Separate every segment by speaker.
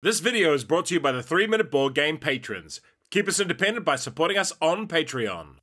Speaker 1: This video is brought to you by the 3-Minute Board Game patrons. Keep us independent by supporting us on Patreon.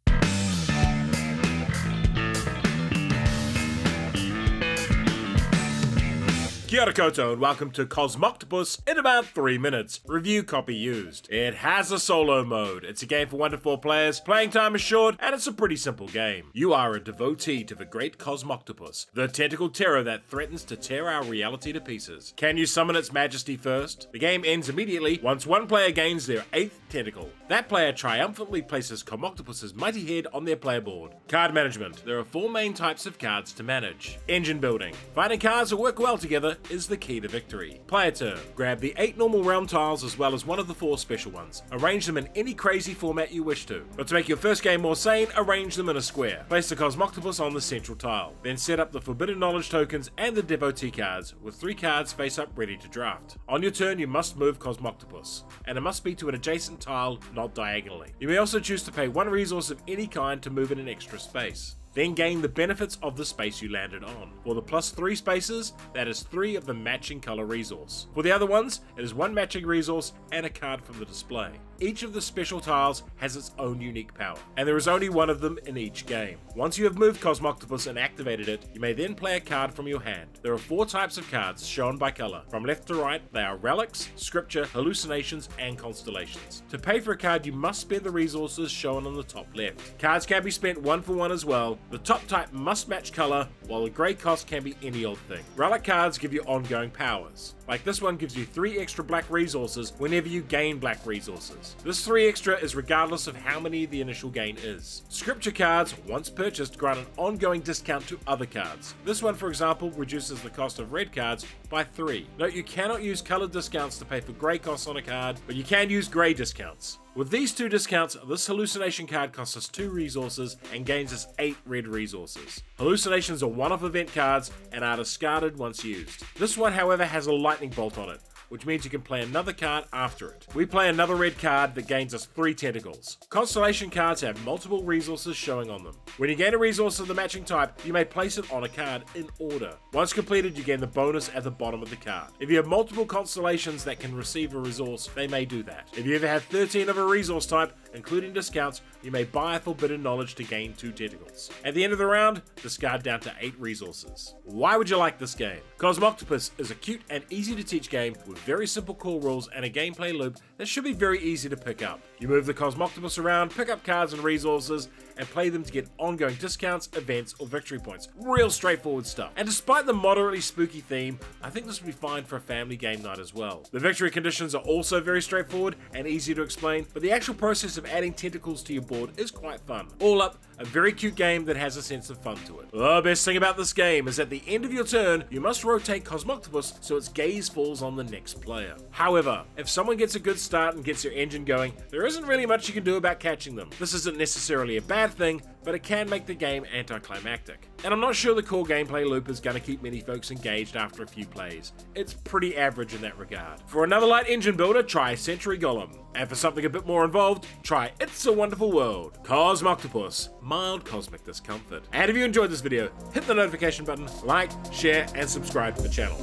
Speaker 1: Kia ora koutou and welcome to Cosmoctopus in about 3 minutes. Review copy used. It has a solo mode. It's a game for 1 to 4 players, playing time is short, and it's a pretty simple game. You are a devotee to the great Cosmoctopus, the tentacled terror that threatens to tear our reality to pieces. Can you summon its majesty first? The game ends immediately once one player gains their 8th tentacle. That player triumphantly places Cosmoctopus's mighty head on their player board. Card management. There are 4 main types of cards to manage. Engine building. Finding cards that work well together is the key to victory. Player turn. Grab the 8 normal realm tiles as well as one of the 4 special ones. Arrange them in any crazy format you wish to. But to make your first game more sane, arrange them in a square. Place the Cosmoctopus on the central tile. Then set up the Forbidden Knowledge tokens and the Devotee cards, with 3 cards face up ready to draft. On your turn, you must move Cosmoctopus, and it must be to an adjacent tile, not diagonally. You may also choose to pay 1 resource of any kind to move in an extra space. Then gain the benefits of the space you landed on. For the +3 spaces, that is 3 of the matching color resource. For the other ones, it is 1 matching resource and a card from the display. Each of the special tiles has its own unique power, and there is only 1 of them in each game. Once you have moved Cosmoctopus and activated it, you may then play a card from your hand. There are 4 types of cards shown by color. From left to right, they are relics, scripture, hallucinations, and constellations. To pay for a card, you must spend the resources shown on the top left. Cards can be spent 1 for 1 as well. The top type must match color, while the grey cost can be any old thing. Relic cards give you ongoing powers. Like this one gives you 3 extra black resources whenever you gain black resources. This 3 extra is regardless of how many the initial gain is. Scripture cards, once purchased, grant an ongoing discount to other cards. This one, for example, reduces the cost of red cards by 3. Note you cannot use colored discounts to pay for grey costs on a card, but you can use grey discounts. With these 2 discounts, this hallucination card costs us 2 resources and gains us 8 red resources. Hallucinations are one-off event cards and are discarded once used. This one, however, has a lightning bolt on it, which means you can play another card after it. We play another red card that gains us 3 tentacles. Constellation cards have multiple resources showing on them. When you gain a resource of the matching type, you may place it on a card in order. Once completed, you gain the bonus at the bottom of the card. If you have multiple constellations that can receive a resource, they may do that. If you ever have 13 of a resource type, including discounts, you may buy a Forbidden Knowledge to gain 2 tentacles. At the end of the round, discard down to 8 resources. Why would you like this game? Cosmoctopus is a cute and easy to teach game with very simple core rules and a gameplay loop that should be very easy to pick up. You move the Cosmoctopus around, pick up cards and resources, and play them to get ongoing discounts, events, or victory points. Real straightforward stuff. And despite the moderately spooky theme, I think this would be fine for a family game night as well. The victory conditions are also very straightforward and easy to explain, but the actual process of adding tentacles to your board is quite fun. All up, a very cute game that has a sense of fun to it. The best thing about this game is at the end of your turn, you must rotate Cosmoctopus so its gaze falls on the next player. However, if someone gets a good start and gets their engine going, there isn't really much you can do about catching them. This isn't necessarily a bad thing, but it can make the game anticlimactic. And I'm not sure the core gameplay loop is going to keep many folks engaged after a few plays. It's pretty average in that regard. For another light engine builder, try Century Golem. And for something a bit more involved, try It's a Wonderful World. Cosmoctopus, mild cosmic discomfort. And if you enjoyed this video, hit the notification button, like, share, and subscribe to the channel.